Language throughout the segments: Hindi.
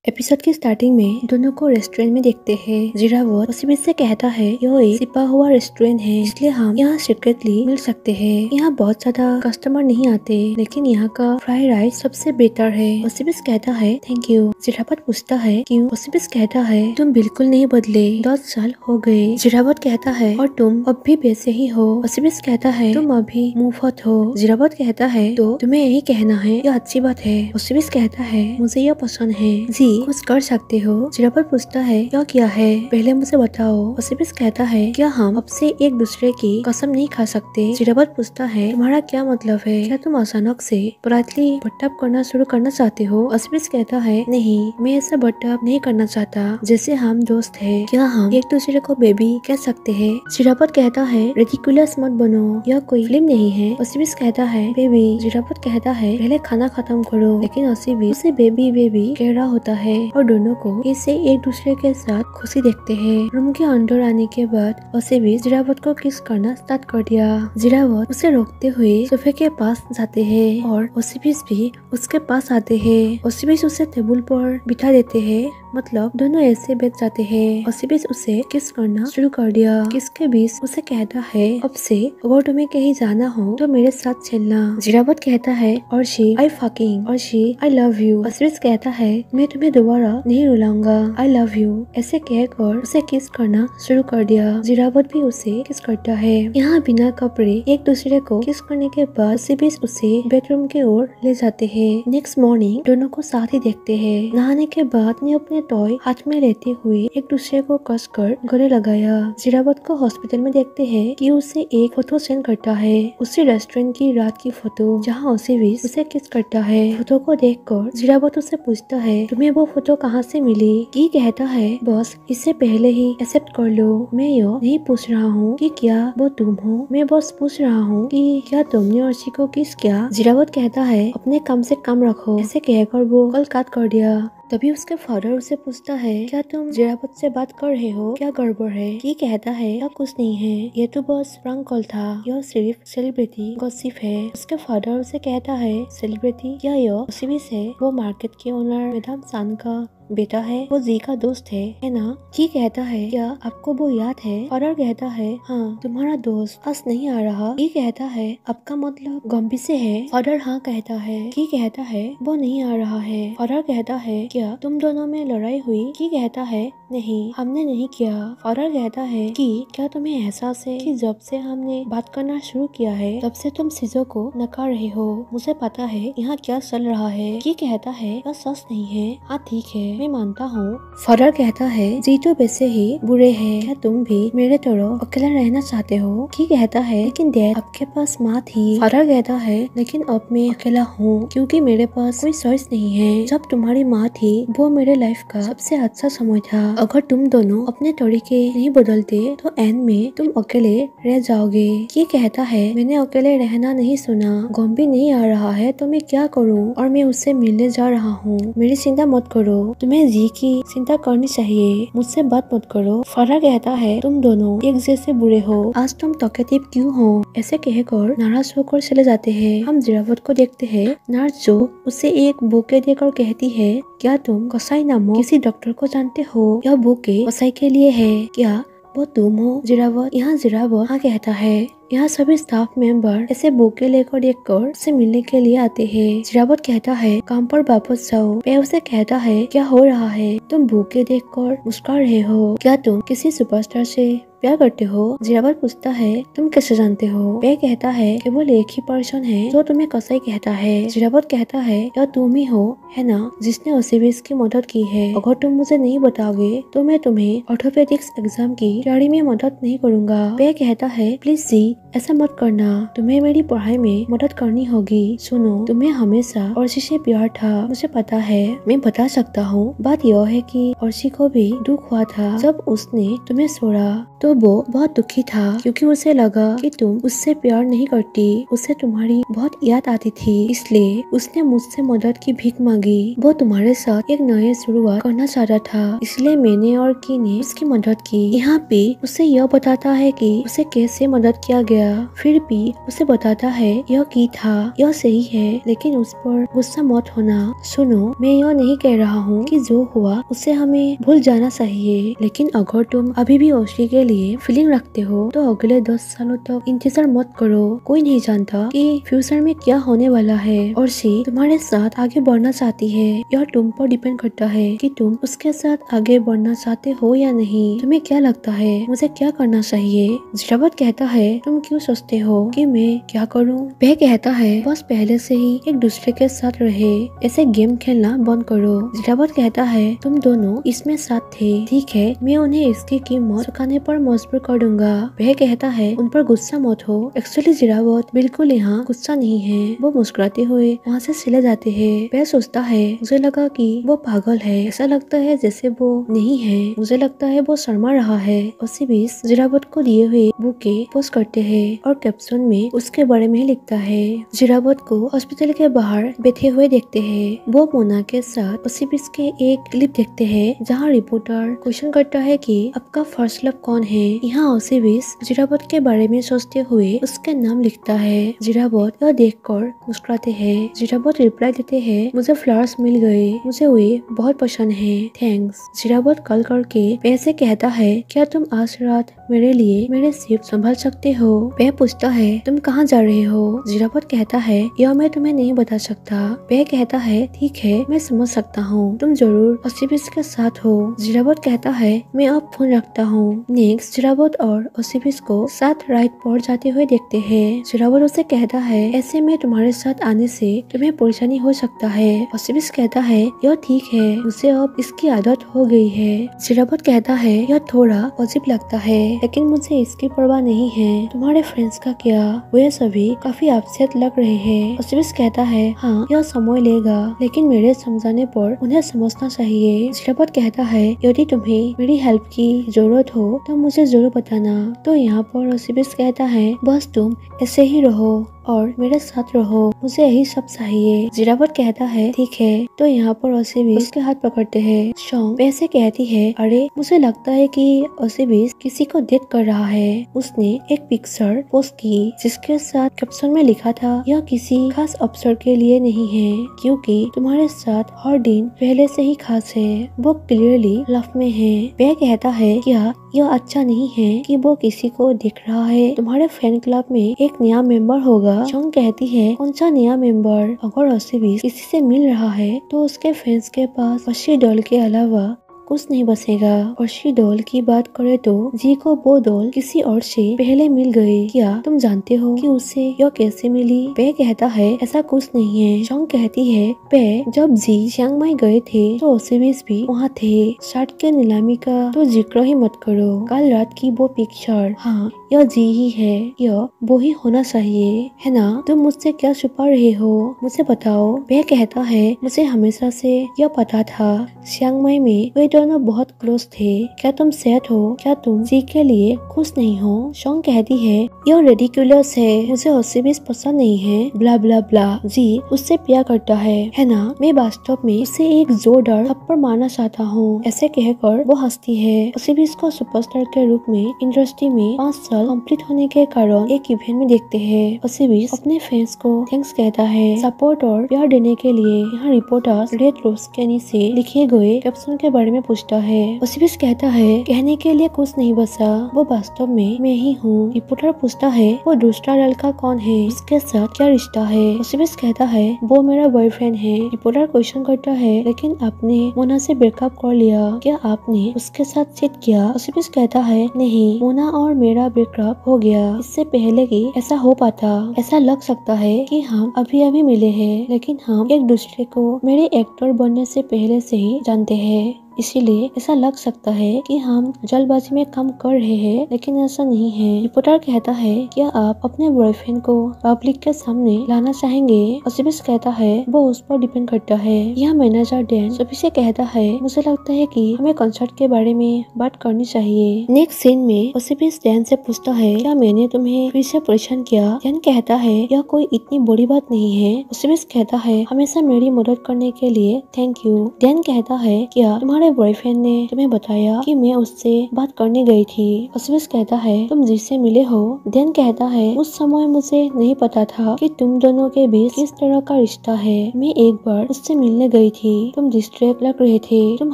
एपिसोड की स्टार्टिंग में दोनों को रेस्टोरेंट में देखते हैं। जिरावत ओसीबीस से कहता है यह एक छिपा हुआ रेस्टोरेंट है, इसलिए हम यहाँ सीक्रेटली मिल सकते हैं। यहाँ बहुत ज्यादा कस्टमर नहीं आते, लेकिन यहाँ का फ्राई राइस सबसे बेटर है। ओसीबीस कहता है थैंक यू। जिरावत पूछता है क्यों? ओसीबीस कहता है तुम बिल्कुल नहीं बदले, 10 साल हो गए। जिरावत कहता है और तुम अब भी वैसे ही हो। ओसीबीस कहता है तुम अभी मुफ्त हो। जिरावत कहता है तो तुम्हें यही कहना है, यह अच्छी बात है। ओसीबीस कहता है मुझे यह पसंद है। जी कुछ कर सकते हो। जिरावत पूछता है क्या है, पहले मुझे बताओ। ओसीबीस कहता है क्या हम अब से एक दूसरे की कसम नहीं खा सकते? जिरावत पूछता है तुम्हारा क्या मतलब है? क्या तुम अचानक से पोलाइटली बट्टअप करना शुरू करना चाहते हो? ओसीबीस कहता है नहीं, मैं ऐसा बट्टअप नहीं करना चाहता। जैसे हम दोस्त है, क्या हम एक दूसरे को बेबी कह सकते हैं? जिरावत कहता है रिडिकुलस मत बनो, यह कोई फिल्म नहीं है। ओसीबीस कहता है बेबी। जिरावत कहता है पहले खाना खत्म करो, लेकिन ओसीबीस उसे बेबी बेबी कह रहा होता है और दोनों को इसे एक दूसरे के साथ खुशी देखते हैं। रूम के अंदर आने के बाद ओसीबीस जिरावत को किस करना स्टार्ट कर दिया। जिरावत उसे रोकते हुए सोफे के पास जाते हैं और ओसीबीस भी उसके पास आते हैं। ओसीबीस उसे टेबल पर बिठा देते हैं, मतलब दोनों ऐसे बैठ जाते हैं। ओसीबीस उसे किस करना शुरू कर दिया। किसके बीच उसे कहता है अब से अगर तुम्हें कहीं जाना हो तो मेरे साथ चलना। जिरावत कहता है Arshi I fucking, Arshi I love you. ओसीबीस कहता है मैं तुम्हें दोबारा नहीं रुलाऊंगा, आई लव यू। ऐसे कहकर उसे किस करना शुरू कर दिया। जिरावत भी उसे किस करता है। यहाँ बिना कपड़े एक दूसरे को किस करने के बाद ओसीबीस उसे बेडरूम की ओर ले जाते हैं। नेक्स्ट मॉर्निंग दोनों को साथ ही देखते हैं। नहाने के बाद अपने टॉय हाथ में लेते हुए एक दूसरे को कस कर गले लगाया। जिरावत को हॉस्पिटल में देखते हैं कि उसे एक फोटो सेंड करता है, उसी रेस्टोरेंट की रात की फोटो जहाँ ओसीबीस उसे किस करता है। फोटो को देखकर जिरावत उसे पूछता है तुम्हें वो फोटो कहाँ से मिली? की कहता है बस इससे पहले ही एक्सेप्ट कर लो, मैं यह नहीं पूछ रहा हूँ कि क्या वो तुम हो, मैं बस पूछ रहा हूँ कि क्या तुमने अर्शी को किस किया। जिरावत कहता है अपने काम से काम रखो। ऐसे कहकर वो कॉल काट कर दिया। तभी उसके फादर उसे पूछता है क्या तुम जिरावत से बात कर रहे हो, क्या गड़बड़ है? की कहता है क्या कुछ नहीं है, ये तो बस प्रैंक कॉल था, यह सिर्फ सेलिब्रिटी गॉसिप है। उसके फादर उसे कहता है सेलिब्रिटी क्या यह ओसीबीस है? वो मार्केट के ओनर मैडम सान का बेटा है, वो जी का दोस्त है ना? की कहता है क्या आपको वो याद है? फादर कहता है हाँ, तुम्हारा दोस्त आज नहीं आ रहा। की कहता है आपका मतलब गंभीर से है? फादर हाँ कहता है। की कहता है वो नहीं आ रहा है। फादर कहता है क्या तुम दोनों में लड़ाई हुई? की कहता है नहीं, हमने नहीं किया। फादर कहता है कि क्या तुम्हें एहसास है कि जब से हमने बात करना शुरू किया है तब से तुम चीजों को नकार रहे हो? मुझे पता है यहाँ क्या चल रहा है। की कहता है यह सच नहीं है। हाँ ठीक है, मैं मानता हूँ। फादर कहता है जी तो वैसे ही बुरे हैं, क्या तुम भी मेरे तरह अकेला रहना चाहते हो? की कहता है लेकिन डैड आपके पास माँ थी। फादर कहता है लेकिन अब मैं अकेला हूँ क्योंकि मेरे पास कोई चॉइस नहीं है। जब तुम्हारी माँ थी वो मेरे लाइफ का सबसे अच्छा समय था। अगर तुम दोनों अपने तरीके नहीं बदलते तो एंड में तुम अकेले रह जाओगे। की कहता है मैंने अकेले रहना नहीं सुना, गॉम्बी नहीं आ रहा है तो मैं क्या करूँ, और मैं उससे मिलने जा रहा हूँ। मेरी चिंता मत करो, तुम्हें जी की चिंता करनी चाहिए, मुझसे बात मत करो। फादर कहता है तुम दोनों एक जैसे बुरे हो, आज तुम टॉकेटिव क्यों हो? ऐसे कहकर नाराज होकर चले जाते हैं। हम जिरावत को देखते हैं। नर्स जो उसे एक बुके देकर कहती है क्या तुम कसाई नामक किसी डॉक्टर को जानते हो? यह बुके कसाई के लिए है, क्या वो तुम हो? जिरावत हाँ कहता है। यहाँ सभी स्टाफ मेंबर ऐसे बुके लेकर देखकर उससे मिलने के लिए आते हैं। जिरावत कहता है काम पर वापस जाओ। वह उसे कहता है क्या हो रहा है, तुम बुके देखकर मुस्कुरा रहे हो, क्या तुम किसी सुपरस्टार से प्यार करते हो? जिरावत पूछता है तुम कैसे जानते हो? वह कहता है केवल एक ही पर्सन है जो तुम्हें कसाई कहता है। जिरावत कहता है क्या तुम ही हो है ना जिसने ओसीबीस की मदद की है? अगर तुम मुझे नहीं बताओगे तो मैं तुम्हें ऑर्थोपेडिक्स एग्जाम की तैयारी में मदद नहीं करूँगा। वह कहता है प्लीज जी ऐसा मत करना, तुम्हें मेरी पढ़ाई में मदद करनी होगी। सुनो, तुम्हें हमेशा अर्शी से प्यार था, मुझे पता है, मैं बता सकता हूँ। बात यह है कि अर्शी को भी दुख हुआ था जब उसने तुम्हें छोड़ा। तो वो बहुत दुखी था क्योंकि उसे लगा कि तुम उससे प्यार नहीं करती, उसे तुम्हारी बहुत याद आती थी, इसलिए उसने मुझसे मदद की भीख मांगी। वो तुम्हारे साथ एक नई शुरुआत करना चाहता था, इसलिए मैंने और की ने उसकी मदद की। यहाँ पे उसे यह बताता है कि उसे कैसे मदद किया गया, फिर भी उसे बताता है यह की था, यह सही है, लेकिन उस पर गुस्सा मत होना। सुनो, मैं यह नहीं कह रहा हूँ कि जो हुआ उसे हमें भूल जाना चाहिए, लेकिन अगर तुम अभी भी ओशी के लिए फीलिंग रखते हो तो अगले 10 सालों तक इंतजार मत करो। कोई नहीं जानता कि फ्यूचर में क्या होने वाला है। ओशी तुम्हारे साथ आगे बढ़ना चाहती है, यह तुम पर डिपेंड करता है कि तुम उसके साथ आगे बढ़ना चाहते हो या नहीं। तुम्हें क्या लगता है मुझे क्या करना चाहिए? जिरावत कहता है, तुम क्यों सोचते हो कि मैं क्या करूं? वह कहता है, बस पहले से ही एक दूसरे के साथ रहे, ऐसे गेम खेलना बंद करो। जिरावत कहता है, तुम दोनों इसमें साथ थे, ठीक है, मैं उन्हें इसकी कीमत चुकाने पर मजबूर कर दूंगा। वह कहता है, उन पर गुस्सा मत हो। एक्चुअली जिरावत बिल्कुल यहाँ गुस्सा नहीं है। वो मुस्कुराते हुए वहाँ से चले जाते हैं। वह सोचता है, मुझे लगा कि वो पागल है, ऐसा लगता है जैसे वो नहीं है, मुझे लगता है वो शर्मा रहा है। उसी बीच जिरावत को दिए हुए बुके पोस्ट करते हैं और कैप्शन में उसके बारे में लिखता है। जिरावत को हॉस्पिटल के बाहर बैठे हुए देखते हैं। वो मोना के साथ उसी बीच के एक क्लिप देखते हैं जहाँ रिपोर्टर क्वेश्चन करता है कि आपका फर्स्ट लव कौन है। यहाँ उसी बीच जिरावत के बारे में सोचते हुए उसके नाम लिखता है। जिरावत यह देखकर मुस्कुराते हैं। जिरावत रिप्लाई देते हैं, मुझे फ्लावर्स मिल गए, मुझे वे बहुत पसंद है, थैंक्स। जिरावत कॉल करके वैसे कहता है, क्या तुम आज रात मेरे लिए मेरे शिप संभाल सकते हो? वह पूछता है, तुम कहाँ जा रहे हो? जिरावत कहता है, यह मैं तुम्हें नहीं बता सकता। वह कहता है, ठीक है, मैं समझ सकता हूँ, तुम जरूर ओसिबिस के साथ हो। जिरावत कहता है, मैं अब फोन रखता हूँ। नेक्स्ट जिरावत और ओसिबिस को साथ राइड पर जाते हुए देखते हैं। जिरावत उसे कहता है, ऐसे में तुम्हारे साथ आने से तुम्हें परेशानी हो सकता है। ओसिबिस कहता है, यह ठीक है, मुझे अब इसकी आदत हो गई है। जिरावत कहता है, यह थोड़ा अजीब लगता है, लेकिन मुझे इसकी परवाह नहीं है। तुम्हारे फ्रेंड्स का क्या? वे सभी काफी अपसेट लग रहे हैं। ओसिबिस कहता है, हाँ, यह समय लेगा, लेकिन मेरे समझाने पर उन्हें समझना चाहिए। जिरावत कहता है, यदि तुम्हें मेरी हेल्प की जरूरत हो तो मुझे जरूर बताना। तो यहाँ पर ओसिबिस कहता है, बस तुम ऐसे ही रहो और मेरे साथ रहो, मुझे यही सब चाहिए। जिरावत कहता है, ठीक है। तो यहाँ पर ओसिबिस उसके हाथ पकड़ते हैं। शॉन्ग वैसे कहती है, अरे मुझे लगता है कि ओसिबिस किसी को डेट कर रहा है। उसने एक पिक्चर पोस्ट की जिसके साथ कैप्शन में लिखा था, यह किसी खास अवसर के लिए नहीं है, क्योंकि तुम्हारे साथ हर दिन पहले से ही खास है। वो क्लियरली लव में है। वह कहता है, क्या यह अच्छा नहीं है कि वो किसी को देख रहा है? तुम्हारे फैन क्लब में एक नया मेंबर होगा। शॉन्ग कहती है, कौन सा नया मेंबर? अगर ओसिबिस किसी से मिल रहा है तो उसके फैंस के पास ओशी डॉल के अलावा कुछ नहीं बचेगा। ओशी डॉल की बात करे तो जी को वो डॉल किसी और से पहले मिल गई। क्या तुम जानते हो कि उसे यह कैसे मिली? वह कहता है, ऐसा कुछ नहीं है। शॉन्ग कहती है, वह जब जी चियांग माई गए थे तो ओसिबिस भी वहाँ थे। शर्ट के नीलामी का तो जिक्र ही मत करो। कल रात की वो पिक्चर, हाँ, यह जी ही है, यह वो ही होना चाहिए, है ना? तुम मुझसे क्या छुपा रहे हो? मुझे बताओ। वह कहता है, मुझे हमेशा से यह पता था, चियांग माई में वे दोनों बहुत क्लोज थे। क्या तुम सेट हो? क्या तुम जी के लिए खुश नहीं हो? शॉन्ग कहती है, यह रेडिकुलस है, मुझे ओसिबिस पसंद नहीं है, ब्ला ब्ला ब्ला। जी उससे प्यार करता है ना? मैं वास्तव में उसे एक जोरदार थप्पड़ मारना चाहता हूँ। ऐसे कहकर वो हंसती है। ओसिबिस को सुपरस्टार के रूप में इंडस्ट्री में 5 साल कंप्लीट होने के कारण एक इवेंट में देखते हैं। ओसिबिस अपने फैंस को थैंक्स कहता है सपोर्ट और प्यार देने के लिए। यहाँ रिपोर्टर्स रेड रोज के नीचे लिखे गए कैप्शन के बारे में पूछता है। ओसिबिस कहता है, कहने के लिए कुछ नहीं बचा, वो वास्तव में मैं ही हूँ। रिपोर्टर पूछता है, वो दूसरा लड़का कौन है? उसके साथ क्या रिश्ता है? ओसिबिस कहता है, वो मेरा बॉयफ्रेंड है। रिपोर्टर क्वेश्चन करता है, लेकिन आपने मोना से ब्रेकअप कर लिया, क्या आपने उसके साथ चीट किया? ओसिबिस कहता है, नहीं, मोना और मेरा ब्रेकअप हो गया इससे पहले कि ऐसा हो पाता। ऐसा लग सकता है कि हम अभी अभी मिले हैं, लेकिन हम एक दूसरे को मेरे एक्टर बनने से पहले से ही जानते हैं। इसीलिए ऐसा लग सकता है कि हम जल्दबाजी में काम कर रहे हैं, लेकिन ऐसा नहीं है। रिपोर्टर कहता है, क्या आप अपने बॉयफ्रेंड को पब्लिक के सामने लाना चाहेंगे? ओसिबिस कहता है, वो उस पर डिपेंड करता है। यह मैनेजर डैन सभी से कहता है, मुझे लगता है कि हमें कंसर्ट के बारे में बात करनी चाहिए। नेक्स्ट सीन में ओसिबिस डैन से पूछता है, क्या मैंने तुम्हें फिर से परेशान किया? डैन कहता है, यह कोई इतनी बड़ी बात नहीं है। ओसिबिस कहता है, हमेशा मेरी मदद करने के लिए थैंक यू। डैन कहता है, क्या तुम्हारे बॉयफ्रेंड ने तुम्हें बताया कि मैं उससे बात करने गई थी? ओसिबिस कहता है, तुम जिससे मिले हो? डैन कहता है, उस समय मुझे नहीं पता था कि तुम दोनों के बीच किस तरह का रिश्ता है। मैं एक बार उससे मिलने गई थी। तुम डिस्ट्रैक्ट लग रहे थे। तुम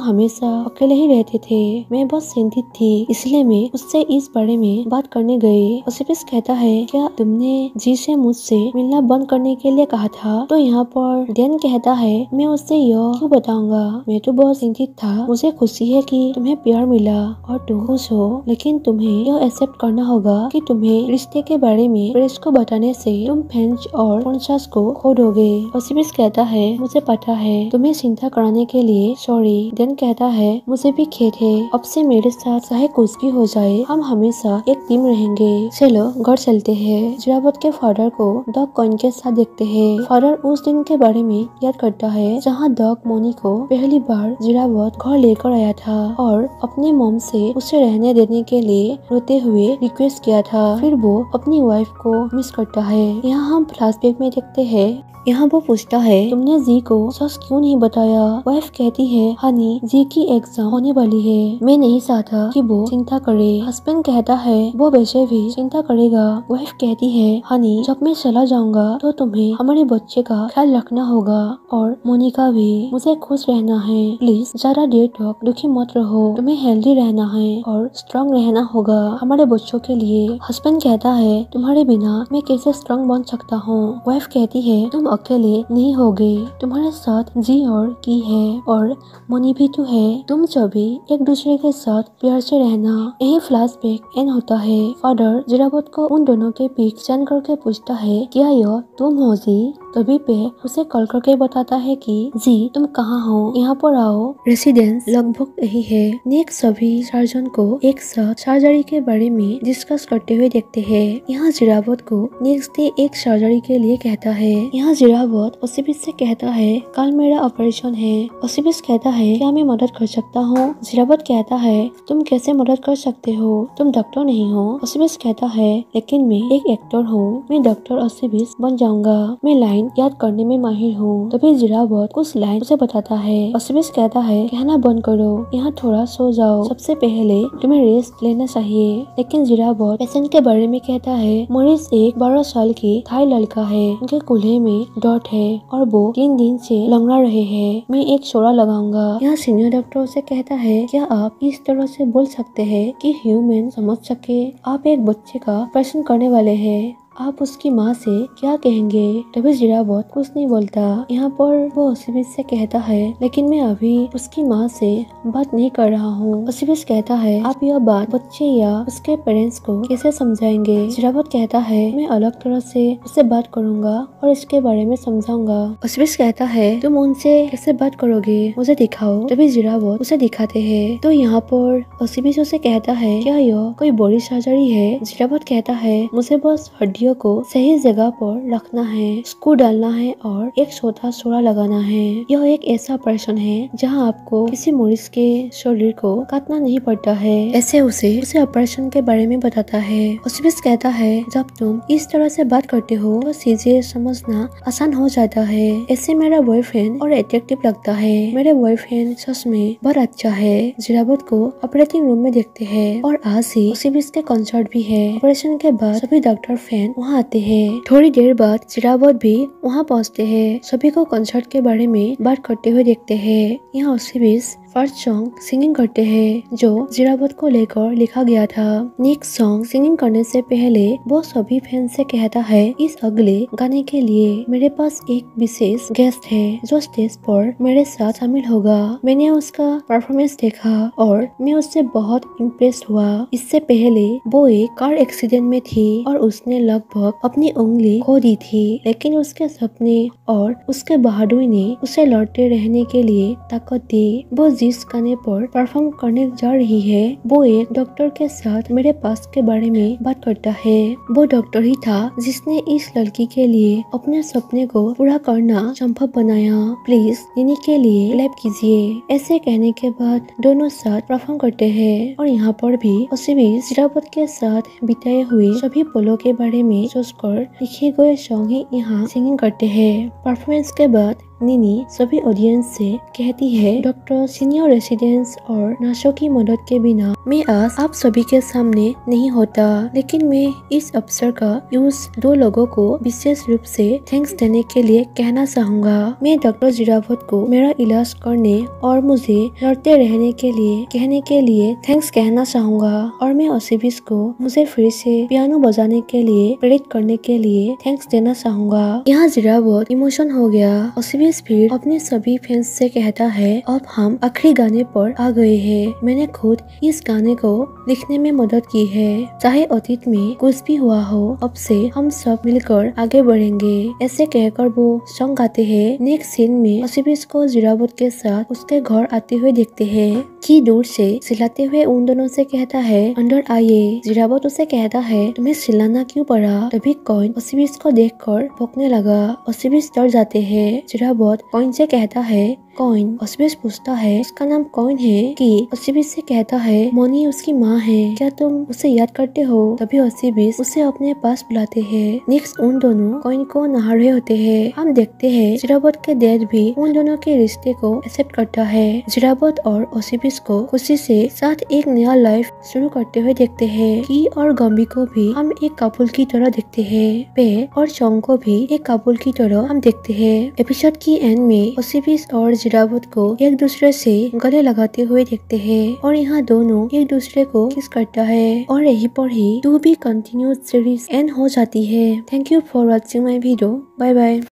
हमेशा अकेले ही रहते थे। मैं बहुत चिंतित थी, इसलिए मैं उससे इस बारे में बात करने गई। ओसिबिस कहता है, क्या तुमने जी से मुझसे मिलना बंद करने के लिए कहा था? तो यहाँ पर डैन कहता है, मैं उससे यह क्यों बताऊंगा? मैं तो बहुत चिंतित था। मुझे खुशी है कि तुम्हें प्यार मिला और तुम खुश हो, लेकिन तुम्हें यह एक्सेप्ट करना होगा कि तुम्हें रिश्ते के बारे में प्रेस को बताने से तुम फैंस और स्पॉन्सर्स को खो दोगे। ओसिबिस कहता है, मुझे पता है। तुम्हें चिंता कराने के लिए सॉरी। डैन कहता है, मुझे भी खेद है। अब से मेरे साथ चाहे कुछ भी हो जाए, हम हमेशा एक टीम रहेंगे। चलो घर चलते हैं। जिरावत के फादर को डॉग कॉइन के साथ देखते हैं। फादर उस दिन के बारे में याद करता है जहाँ डॉग मोनी को पहली बार जिरावत घर लेकर आया था और अपने मॉम से उसे रहने देने के लिए रोते हुए रिक्वेस्ट किया था। फिर वो अपनी वाइफ को मिस करता है। यहाँ हम फ्लैशबैक में देखते हैं। यहाँ वो पूछता है, तुमने जी को सच क्यों नहीं बताया? वाइफ कहती है, हनी, जी की एग्जाम होने वाली है। मैं नहीं चाहता कि वो चिंता करे। हस्बैंड कहता है, वो वैसे भी चिंता करेगा। वाइफ कहती है, हनी, जब मैं चला जाऊंगा तो तुम्हें हमारे बच्चे का ख्याल रखना होगा और मोनिका भी। मुझे खुश रहना है। प्लीज ज्यादा देर तक दुखी मत रहो। तुम्हें हेल्दी रहना है और स्ट्रॉन्ग रहना होगा हमारे बच्चों के लिए। हस्बैंड कहता है, तुम्हारे बिना मैं कैसे स्ट्रॉन्ग बन सकता हूँ? वाइफ कहती है, तुम अकेले नहीं होगे। तुम्हारे साथ जी और की है और मोनी भी तो है। तुम सभी एक दूसरे के साथ प्यार से रहना। यही फ्लैशबैक एंड होता है। फादर जिरावत को उन दोनों के पिक सेंड करके पूछता है, क्या यह तुम हो जी? तभी पे उसे कॉल करके बताता है कि जी तुम कहाँ हो, यहाँ पर आओ। रेसिडेंस लगभग यही है। नेक्स्ट सभी सर्जन को एक साथ सर्जरी के बारे में डिस्कस करते हुए देखते हैं। यहाँ जिरावत को नेक्स्ट डे एक सर्जरी के लिए कहता है। यहाँ जिरावत ओसिबिस से कहता है, कल मेरा ऑपरेशन है। ओसिबिस कहता है, क्या मैं मदद कर सकता हूँ? जिरावत कहता है, तुम कैसे मदद कर सकते हो? तुम डॉक्टर नहीं हो। ओसिबिस कहता है, लेकिन मैं एक एक्टर हूँ। मैं डॉक्टर ओसिबिस बन जाऊंगा। मैं लाइन याद करने में माहिर हूँ। तभी जिरावत कुछ लाइन उसे बताता है। ओसिबिस कहता है, कहना बंद करो, यहाँ थोड़ा सो जाओ। सबसे पहले तुम्हें रेस्ट लेना चाहिए। लेकिन जिरावत पेशेंट के बारे में कहता है, मरीज एक 12 साल की थाई लड़का है। उनके कूल्हे में डॉट है और वो 3 दिन से लंगड़ा रहे हैं। मैं एक शोरा लगाऊंगा। यहाँ सीनियर डॉक्टर से कहता है, क्या आप इस तरह से बोल सकते हैं कि ह्यूमन समझ सके? आप एक बच्चे का ऑपरेशन करने वाले हैं। आप उसकी माँ से क्या कहेंगे? तभी जिरावत कुछ नहीं बोलता। यहाँ पर वो ओसिबिस से कहता है, लेकिन मैं अभी उसकी माँ से बात नहीं कर रहा हूँ। ओसिबिस कहता है, आप यह बात बच्चे या उसके पेरेंट्स को कैसे समझाएंगे? जिरावत कहता है, मैं अलग तरह से उससे बात करूँगा और इसके बारे में समझाऊंगा। ओसिबिस कहता है, तुम उनसे कैसे बात करोगे? मुझे दिखाओ। तभी जिरावत उसे दिखाते हैं। तो यहाँ पर ओसिबिस उसे कहता है, क्या यह कोई बड़ी सर्जरी है? जिरावत कहता है, मुझे बस हड्डी को सही जगह पर रखना है, स्क्रू डालना है और एक छोटा सोरा लगाना है। यह एक ऐसा ऑपरेशन है जहां आपको किसी मरीज के शरीर को काटना नहीं पड़ता है। ऐसे उसे ऑपरेशन के बारे में बताता है। ओसिबिस कहता है, जब तुम इस तरह से बात करते हो तो चीजें समझना आसान हो जाता है। ऐसे मेरा बॉयफ्रेंड और अट्रैक्टिव लगता है। मेरे बॉयफ्रेंड सच में बहुत अच्छा है। जिरावत को ऑपरेटिंग रूम में देखते हैं और आज ही ओसिबिस के कंसर्ट भी है। ऑपरेशन के बाद सभी डॉक्टर फैन वहाँ आते हैं। थोड़ी देर बाद जिरावत भी वहाँ पहुँचते हैं। सभी को कंसर्ट के बारे में बात करते हुए देखते हैं। यहाँ ओसिबिस फर्स्ट सॉन्ग सिंगिंग करते हैं जो जिरावत को लेकर लिखा गया था। नेक्स्ट सॉन्ग सिंगिंग करने से पहले वो सभी फैन से कहता है, इस अगले गाने के लिए मेरे पास एक विशेष गेस्ट है जो स्टेज पर मेरे साथ शामिल होगा। मैंने उसका परफॉर्मेंस देखा और मैं उससे बहुत इम्प्रेस हुआ। इससे पहले वो एक कार एक्सीडेंट में थी और उसने लगभग अपनी उंगली खो दी थी, लेकिन उसके सपने और उसके बहादुरी ने उसे लड़ते रहने के लिए ताकत दी। वो जिस गाने पर परफॉर्म करने जा रही है वो एक डॉक्टर के साथ मेरे पास के बारे में बात करता है। वो डॉक्टर ही था जिसने इस लड़की के लिए अपने सपने को पूरा करना संभव बनाया। प्लीज निनी के लिए क्लैप कीजिए। ऐसे कहने के बाद दोनों साथ परफॉर्म करते हैं और यहाँ पर भी ओसिबिस जिरावत के साथ बिताए हुए सभी पलों के बारे में सोचकर लिखे गए सॉन्ग ही यहाँ सिंगिंग करते हैं। परफॉर्मेंस के बाद निनी सभी ऑडियंस से कहती है, डॉक्टर, सीनियर रेसिडेंट्स और नर्सों की मदद के बिना मैं आज आप सभी के सामने नहीं होता, लेकिन मैं इस अवसर का यूज दो लोगों को विशेष रूप से थैंक्स देने के लिए कहना चाहूँगा। मैं डॉक्टर जिरावत को मेरा इलाज करने और मुझे लड़ते रहने के लिए कहने के लिए थैंक्स कहना चाहूँगा और मैं ओसिबिस को मुझे फिर से पियानो बजाने के लिए प्रेरित करने के लिए थैंक्स देना चाहूँगा। यहाँ जिरावत इमोशन हो गया। ओसिबिस फिर अपने सभी फैंस से कहता है, अब हम आखिरी गाने पर आ गए हैं। मैंने खुद इस गाने को लिखने में मदद की है। चाहे अतीत में कुछ भी हुआ हो, अब से हम सब मिलकर आगे बढ़ेंगे। ऐसे कहकर वो सॉन्ग गाते हैं। नेक्स्ट सीन में ओसिबिस को जिरावत के साथ उसके घर आते हुए देखते हैं कि दूर से चिल्लाते हुए उन दोनों से कहता है, अंदर आइए। जिरावत उसे कहता है, तुम्हें चिल्लाना क्यों पड़ा? तभी कॉइन ओसिबिस को देखकर भौंकने लगा। ओसिबिस डर जाते हैं। जिरावत कॉइन से कहता है, कॉइन। ओसिबिस पूछता है, उसका नाम कॉइन है कि? ओसिबिस से कहता है, मोनी उसकी माँ है, क्या तुम उसे याद करते हो? तभी ओसिबिस उसे अपने पास बुलाते हैं। नेक्स्ट उन दोनों कॉइन को नहा रहे होते हैं। हम देखते हैं जिरावत के डैड भी उन दोनों के रिश्ते को एक्सेप्ट करता है। जिरावत और ओसिबिस को खुशी से साथ एक नया लाइफ शुरू करते हुए देखते हैं। की और गम्बी को भी हम एक कपल की तरह देखते हैं। पे और चोंग को भी एक कपल की तरह हम देखते हैं। एपिसोड की एंड में ओसिबिस और जिरावत को एक दूसरे से गले लगाते हुए देखते हैं और यहाँ दोनों एक दूसरे को किस करता है और यहीं पर ही to be continued series end हो जाती है। Thank you for watching my video. Bye bye.